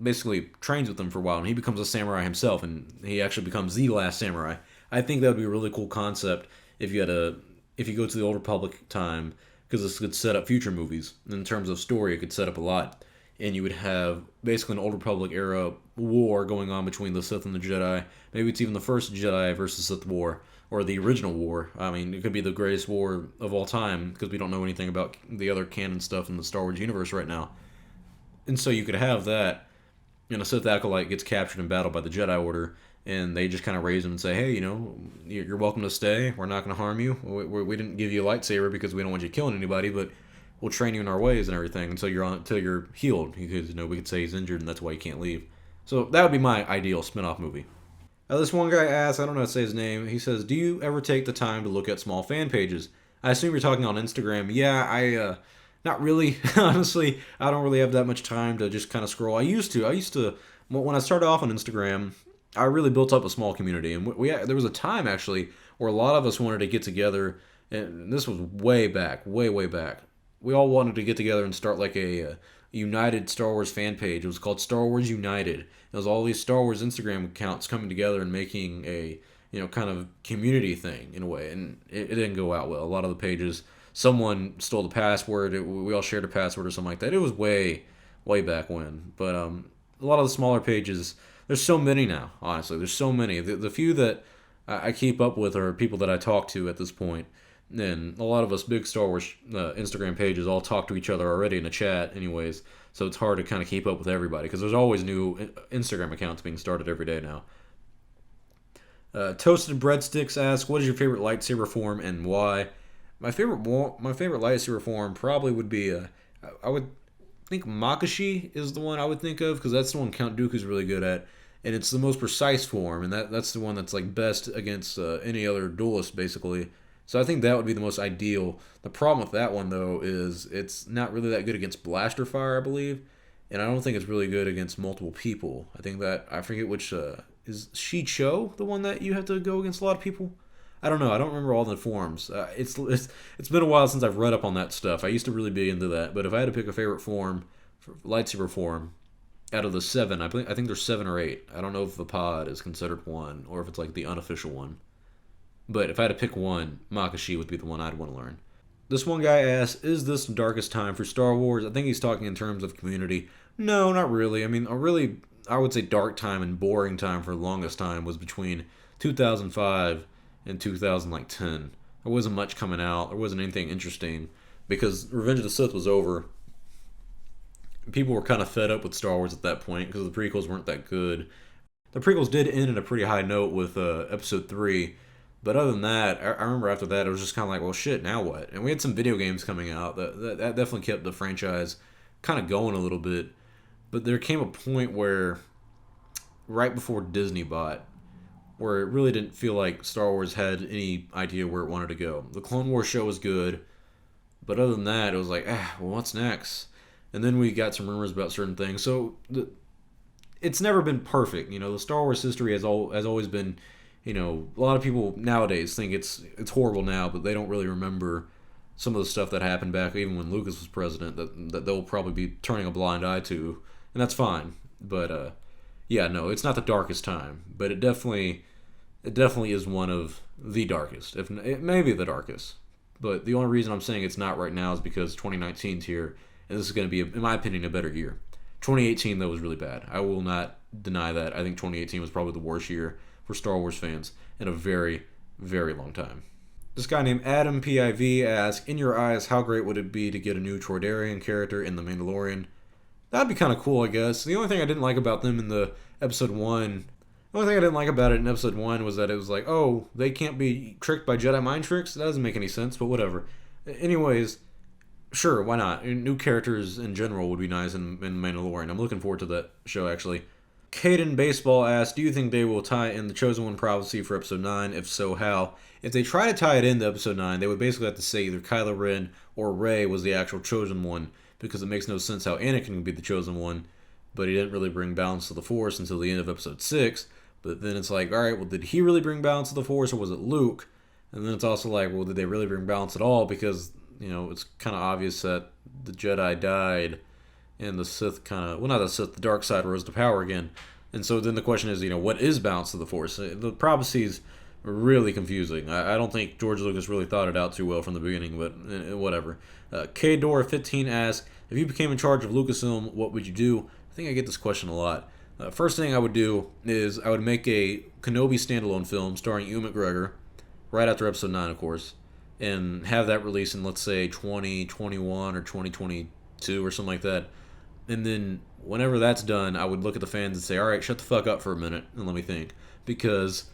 basically trains with them for a while, and he becomes a samurai himself, and he actually becomes the last samurai. I think that would be a really cool concept if you go to the Old Republic time, because this could set up future movies. In terms of story, it could set up a lot. And you would have basically an Old Republic era war going on between the Sith and the Jedi. Maybe it's even the first Jedi versus Sith war, or the original war. I mean, it could be the greatest war of all time, because we don't know anything about the other canon stuff in the Star Wars universe right now. And so you could have that, and a Sith Acolyte gets captured in battle by the Jedi Order, and they just kind of raise him and say, hey, you're welcome to stay. We're not going to harm you. We didn't give you a lightsaber because we don't want you killing anybody, but we'll train you in our ways and everything until you're healed. Because we could say he's injured and that's why you can't leave. So that would be my ideal spin-off movie. This one guy asked, I don't know how to say his name. He says, do you ever take the time to look at small fan pages? I assume you're talking on Instagram. Yeah, not really. Honestly, I don't really have that much time to just kind of scroll. I used to. When I started off on Instagram, I really built up a small community, and there was a time actually where a lot of us wanted to get together, and this was way back. We all wanted to get together and start like a United Star Wars fan page. It was called Star Wars United. It was all these Star Wars Instagram accounts coming together and making a kind of community thing in a way, and it didn't go out well. A lot of the pages, someone stole the password. We all shared a password or something like that. It was way, way back when. But a lot of the smaller pages, there's so many now. Honestly, there's so many. The few that I keep up with are people that I talk to at this point. And a lot of us big Star Wars Instagram pages all talk to each other already in a chat, anyways. So it's hard to kind of keep up with everybody because there's always new Instagram accounts being started every day now. Toasted Breadsticks asks, "What is your favorite lightsaber form and why?" My favorite lightsaber form probably would be I would think Makashi is the one I would think of because that's the one Count Dooku's really good at, and it's the most precise form, and that's the one that's like best against any other duelist basically. So I think that would be the most ideal. The problem with that one though is it's not really that good against blaster fire, I believe, and I don't think it's really good against multiple people. I think that I forget which is Shi Cho the one that you have to go against a lot of people. I don't know. I don't remember all the forms. It's been a while since I've read up on that stuff. I used to really be into that, but if I had to pick a favorite form, lightsaber form, out of the 7, I think there's 7 or 8. I don't know if the pod is considered one or if it's like the unofficial one. But if I had to pick one, Makashi would be the one I'd want to learn. This one guy asks, "Is this the darkest time for Star Wars?" I think he's talking in terms of community. No, not really. I mean, I would say dark time and boring time for the longest time was between 2005 and 2010. There wasn't much coming out. There wasn't anything interesting because Revenge of the Sith was over. People were kind of fed up with Star Wars at that point because the prequels weren't that good. The prequels did end at a pretty high note with Episode 3, but other than that, I remember after that it was just kind of like, well, shit, now what? And we had some video games coming out that definitely kept the franchise kind of going a little bit. But there came a point where, right before Disney bought, where it really didn't feel like Star Wars had any idea where it wanted to go. The Clone Wars show was good, but other than that, it was like, well, what's next? And then we got some rumors about certain things. So it's never been perfect. The Star Wars history has always been, a lot of people nowadays think it's horrible now, but they don't really remember some of the stuff that happened back even when Lucas was president that they'll probably be turning a blind eye to, and that's fine. But yeah, no, it's not the darkest time, but it definitely is one of the darkest. If it may be the darkest, but the only reason I'm saying it's not right now is because 2019's here, and this is going to be, in my opinion, a better year. 2018 though was really bad. I will not deny that. I think 2018 was probably the worst year for Star Wars fans in a very, very long time. This guy named Adam PIV asks, "In your eyes, how great would it be to get a new Troydarian character in The Mandalorian?" That'd be kind of cool, I guess. The only thing I didn't like about them in the episode 1, the only thing I didn't like about it in episode 1 was that it was like, oh, they can't be tricked by Jedi mind tricks? That doesn't make any sense, but whatever. Anyways, sure, why not? New characters in general would be nice in Mandalorian. I'm looking forward to that show, actually. Caden Baseball asks, "Do you think they will tie in the Chosen One prophecy for episode 9? If so, how?" If they try to tie it into episode 9, they would basically have to say either Kylo Ren or Rey was the actual Chosen One, because it makes no sense how Anakin can be the Chosen One, but he didn't really bring balance to the Force until the end of episode 6. But then it's like, alright, well, did he really bring balance to the Force, or was it Luke? And then it's also like, well, did they really bring balance at all? Because, it's kind of obvious that the Jedi died, and the Sith the dark side rose to power again. And so then the question is, what is balance to the Force? The prophecies are really confusing. I don't think George Lucas really thought it out too well from the beginning, but whatever. K-Dora15 asks, "If you became in charge of Lucasfilm, what would you do?" I think I get this question a lot. First thing I would do is I would make a Kenobi standalone film starring Ewan McGregor, right after episode 9, of course, and have that released in, let's say, 2021 or 2022 or something like that. And then whenever that's done, I would look at the fans and say, all right, shut the fuck up for a minute and let me think. Because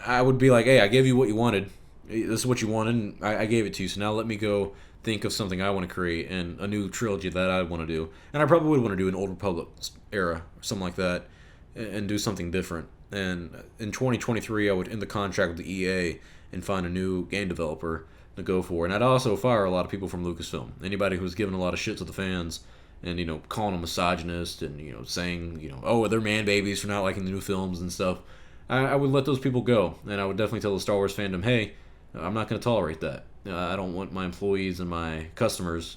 I would be like, hey, I gave you what you wanted. This is what you wanted, and I gave it to you. So now let me go think of something I want to create and a new trilogy that I want to do. And I probably would want to do an Old Republic era or something like that and do something different. And in 2023, I would end the contract with the EA and find a new game developer to go for. And I'd also fire a lot of people from Lucasfilm. Anybody who's giving a lot of shit to the fans and, calling them misogynist and, saying, oh, they're man babies for not liking the new films and stuff. I would let those people go. And I would definitely tell the Star Wars fandom, hey, I'm not going to tolerate that. I don't want my employees and my customers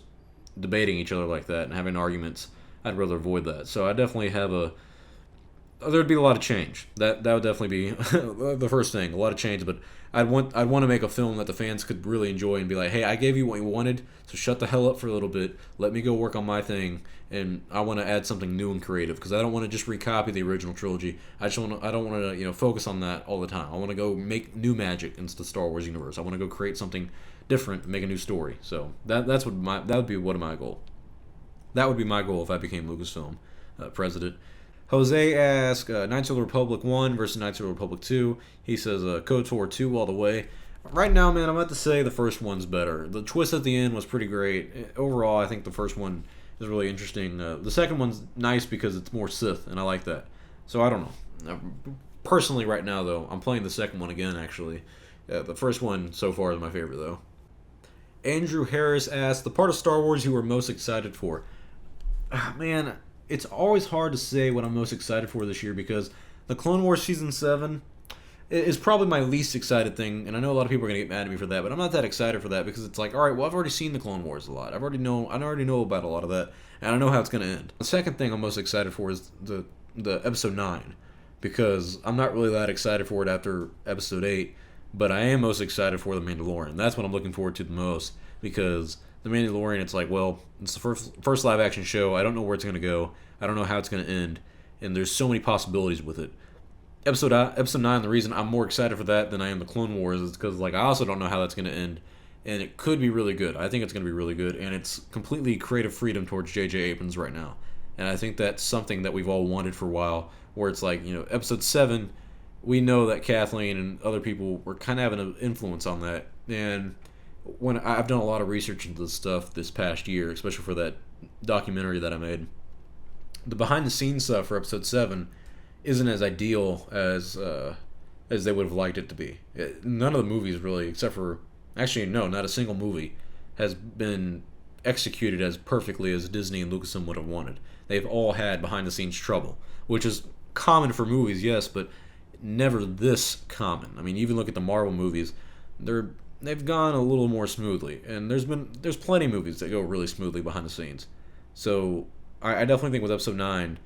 debating each other like that and having arguments. I'd rather avoid that. So I definitely have a there'd be a lot of change. That would definitely be the first thing, a lot of change. But I'd want to make a film that the fans could really enjoy and be like, hey, I gave you what you wanted, so shut the hell up for a little bit. Let me go work on my thing, and I want to add something new and creative because I don't want to just recopy the original trilogy. I don't want to focus on that all the time. I want to go make new magic into the Star Wars universe. I want to go create something different and make a new story. So that would be my goal. That would be my goal if I became Lucasfilm president. Jose asks, Knights of the Republic 1 versus Knights of the Republic 2. He says, KOTOR 2 all the way. Right now, man, I'm about to say the first one's better. The twist at the end was pretty great. Overall, I think the first one is really interesting. The second one's nice because it's more Sith, and I like that. So, I don't know. Personally, right now, though, I'm playing the second one again, actually. The first one, so far, is my favorite, though. Andrew Harris asks, the part of Star Wars you were most excited for. Man, it's always hard to say what I'm most excited for this year because the Clone Wars Season 7 is probably my least excited thing, and I know a lot of people are going to get mad at me for that, but I'm not that excited for that because it's like, alright, well, I've already seen the Clone Wars a lot. I already know about a lot of that, and I know how it's going to end. The second thing I'm most excited for is the Episode 9 because I'm not really that excited for it after Episode 8, but I am most excited for The Mandalorian. That's what I'm looking forward to the most because The Mandalorian, it's like, well, it's the first live-action show. I don't know where it's going to go. I don't know how it's going to end. And there's so many possibilities with it. Episode 9, the reason I'm more excited for that than I am the Clone Wars is because, like, I also don't know how that's going to end. And it could be really good. I think it's going to be really good. And it's completely creative freedom towards J.J. Abrams right now. And I think that's something that we've all wanted for a while, where it's like, Episode 7, we know that Kathleen and other people were kind of having an influence on that. And when I've done a lot of research into this stuff this past year, especially for that documentary that I made, the behind-the-scenes stuff for Episode 7 isn't as ideal as they would have liked it to be. None of the movies really, except for, actually, no, not a single movie, has been executed as perfectly as Disney and Lucasfilm would have wanted. They've all had behind-the-scenes trouble, which is common for movies, yes, but never this common. I mean, even look at the Marvel movies, they've gone a little more smoothly, and there's plenty of movies that go really smoothly behind the scenes. So I definitely think with Episode 9,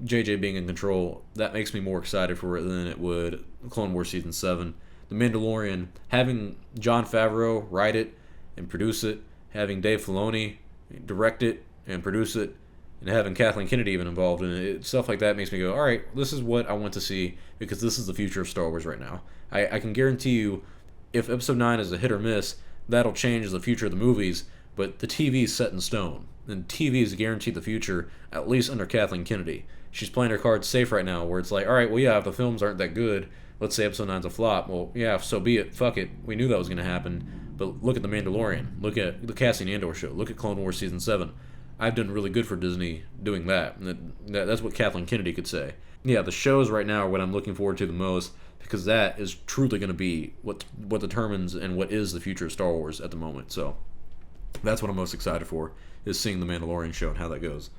JJ being in control, that makes me more excited for it than it would Clone Wars Season 7. The Mandalorian, having Jon Favreau write it and produce it, having Dave Filoni direct it and produce it, and having Kathleen Kennedy even involved in it, stuff like that makes me go, alright, this is what I want to see, because this is the future of Star Wars right now. I can guarantee you, if Episode 9 is a hit or miss, that'll change the future of the movies, but the TV is set in stone. And TV is guaranteed the future, at least under Kathleen Kennedy. She's playing her cards safe right now, where it's like, alright, well, yeah, if the films aren't that good, let's say Episode 9's a flop, well, yeah, so be it, fuck it, we knew that was going to happen, but look at The Mandalorian, look at the Cassian Andor show, look at Clone Wars Season 7. I've done really good for Disney doing that. That's what Kathleen Kennedy could say. Yeah, the shows right now are what I'm looking forward to the most, because that is truly going to be what determines and what is the future of Star Wars at the moment. So that's what I'm most excited for, is seeing the Mandalorian show and how that goes.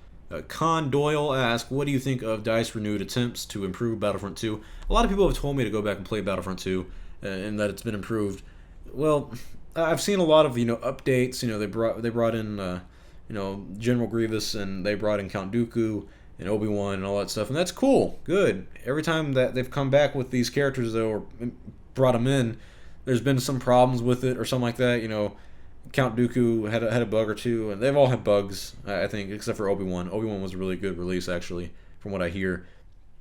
Con Doyle asks, what do you think of DICE renewed attempts to improve Battlefront 2? A lot of people have told me to go back and play Battlefront 2 and that it's been improved. Well, I've seen a lot of updates. They brought in General Grievous, and they brought in Count Dooku and Obi-Wan and all that stuff, and that's cool, good. Every time that they've come back with these characters, though, or brought them in, there's been some problems with it or something like that. Count Dooku had a bug or two, and they've all had bugs, I think, except for Obi-Wan. Obi-Wan was a really good release, actually, from what I hear.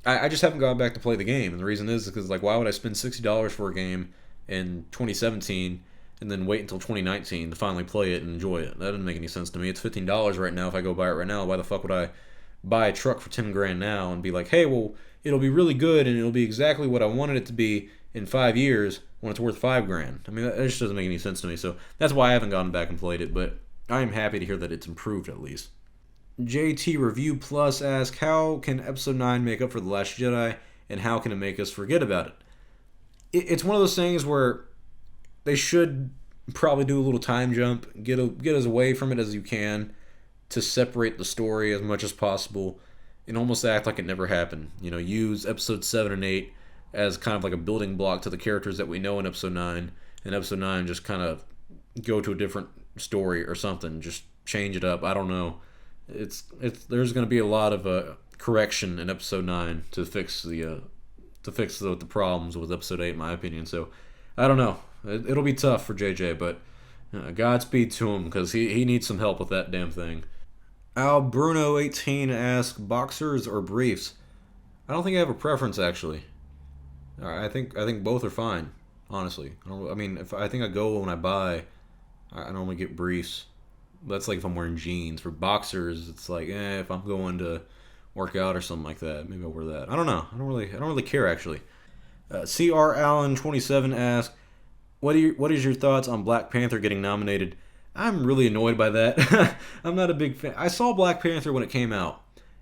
I just haven't gone back to play the game, and the reason is because, why would I spend $60 for a game in 2017 and then wait until 2019 to finally play it and enjoy it? That doesn't make any sense to me. It's $15 right now. If I go buy it right now, why the fuck would I buy a truck for $10,000 now and be like, hey, well, it'll be really good and it'll be exactly what I wanted it to be in 5 years when it's worth $5,000? I mean, that just doesn't make any sense to me. So that's why I haven't gone back and played it, but I am happy to hear that it's improved at least. JT Review Plus asks, how can Episode 9 make up for The Last Jedi, and how can it make us forget about it? It's one of those things where they should probably do a little time jump, get as away from it as you can to separate the story as much as possible and almost act like it never happened. Use Episode 7 and 8 as kind of like a building block to the characters that we know in Episode 9, and Episode 9 just kind of go to a different story or something, just change it up. I don't know. There's going to be a lot of correction in episode 9 to fix the problems with episode 8, in my opinion. So I don't know. It'll be tough for JJ, but Godspeed to him, because he needs some help with that damn thing. Al Bruno 18 asks, boxers or briefs? I don't think I have a preference, actually. I think both are fine, honestly. I think I go when I buy, I normally get briefs. That's like if I'm wearing jeans. For boxers, it's like, if I'm going to work out or something like that, maybe I'll wear that. I don't know. I don't really care, actually. CR Allen 27 asks, what is your thoughts on Black Panther getting nominated? I'm really annoyed by that. I'm not a big fan. I saw Black Panther when it came out,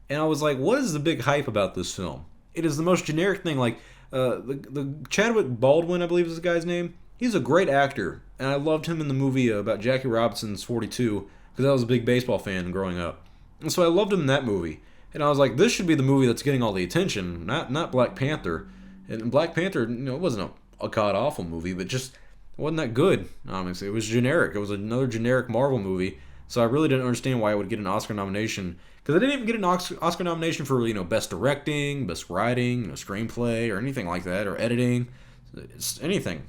and I was like, what is the big hype about this film? It is the most generic thing. Like, the Chadwick Baldwin, I believe is the guy's name. He's a great actor, and I loved him in the movie about Jackie Robinson's 42, because I was a big baseball fan growing up. And so I loved him in that movie. And I was like, this should be the movie that's getting all the attention, not Black Panther. And Black Panther, it wasn't a god-awful movie, but just wasn't that good, honestly. It was generic. It was another generic Marvel movie, so I really didn't understand why it would get an Oscar nomination. Because I didn't even get an Oscar nomination for, best directing, best writing, screenplay, or anything like that, or editing. It's anything.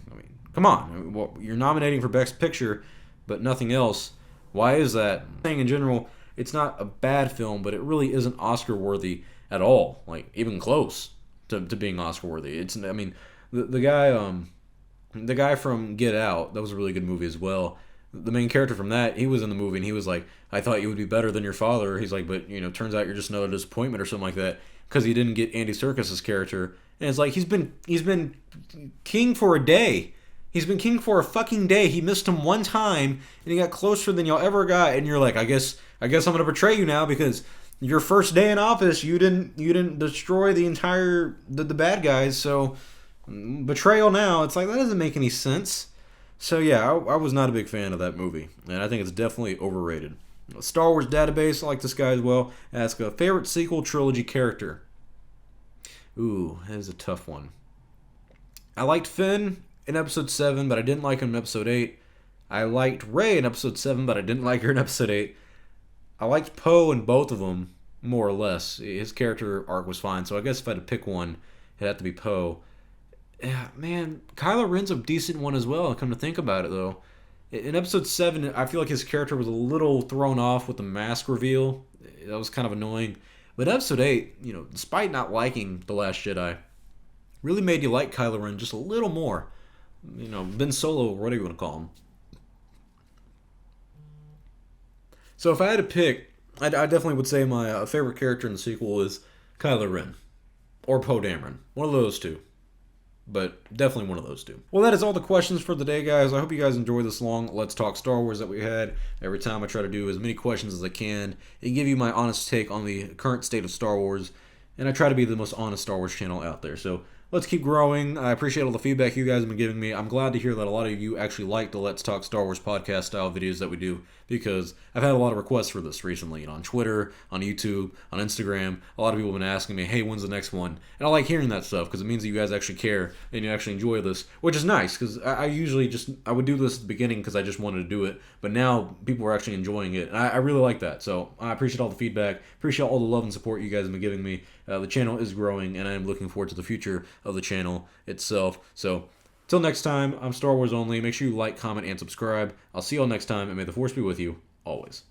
Come on. Well, you're nominating for Best Picture, but nothing else. Why is that? In general, it's not a bad film, but it really isn't Oscar-worthy at all. Like, even close to being Oscar-worthy. The guy from Get Out, that was a really good movie as well. The main character from that, he was in the movie, and he was like, I thought you would be better than your father. He's like, but, turns out you're just another disappointment or something like that, because he didn't get Andy Serkis' character. And it's like, he's been king for a day. He's been king for a fucking day. He missed him one time, and he got closer than y'all ever got. And you're like, I guess I'm gonna betray you now, because your first day in office, you didn't destroy the bad guys. So betrayal now. It's like, that doesn't make any sense. So yeah, I was not a big fan of that movie, and I think it's definitely overrated. Star Wars Database, I like this guy as well. Ask a favorite sequel trilogy character. Ooh, that is a tough one. I liked Finn in episode 7, but I didn't like him in episode 8. I liked Rey in episode 7, but I didn't like her in episode 8. I liked Poe in both of them, more or less. His character arc was fine, so I guess if I had to pick one, it'd have to be Poe. Yeah, man, Kylo Ren's a decent one as well, come to think about it, though. In episode 7, I feel like his character was a little thrown off with the mask reveal. That was kind of annoying. But episode 8, despite not liking The Last Jedi, really made you like Kylo Ren just a little more. Ben Solo, whatever you want to call him. So if I had to pick, I definitely would say my favorite character in the sequel is Kylo Ren. Or Poe Dameron. One of those two. But definitely one of those two. Well, that is all the questions for the day, guys. I hope you guys enjoyed this long Let's Talk Star Wars that we had. Every time I try to do as many questions as I can and give you my honest take on the current state of Star Wars. And I try to be the most honest Star Wars channel out there. So let's keep growing. I appreciate all the feedback you guys have been giving me. I'm glad to hear that a lot of you actually like the Let's Talk Star Wars podcast style videos that we do, because I've had a lot of requests for this recently, on Twitter, on YouTube, on Instagram. A lot of people have been asking me, hey, when's the next one? And I like hearing that stuff, because it means that you guys actually care and you actually enjoy this, which is nice, because I usually I would do this at the beginning because I just wanted to do it, but now people are actually enjoying it, and I really like that. So I appreciate all the feedback, appreciate all the love and support you guys have been giving me. The channel is growing, and I am looking forward to the future of the channel itself. So, till next time, I'm Star Wars Only. Make sure you like, comment, and subscribe. I'll see you all next time, and may the Force be with you, always.